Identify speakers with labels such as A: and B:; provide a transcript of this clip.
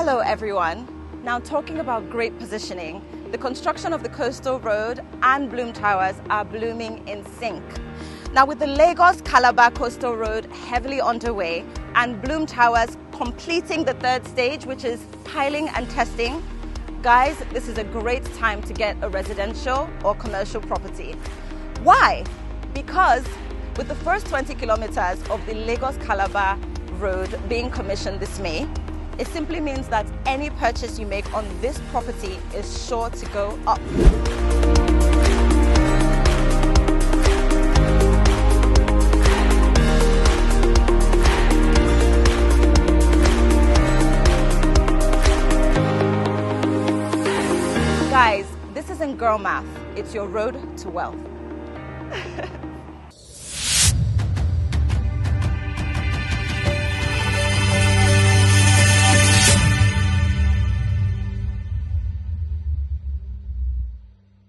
A: Hello everyone. Now talking about great positioning, the construction of the Coastal Road and Bloom Towers are blooming in sync. Now with the Lagos-Calabar Coastal Road heavily underway and Bloom Towers completing the third stage, which is piling and testing, guys, this is a great time to get a residential or commercial property. Why? Because with the first 20 kilometers of the Lagos-Calabar Road being commissioned this May, it simply means that any purchase you make on this property is sure to go up. Guys, this isn't girl math, it's your road to wealth.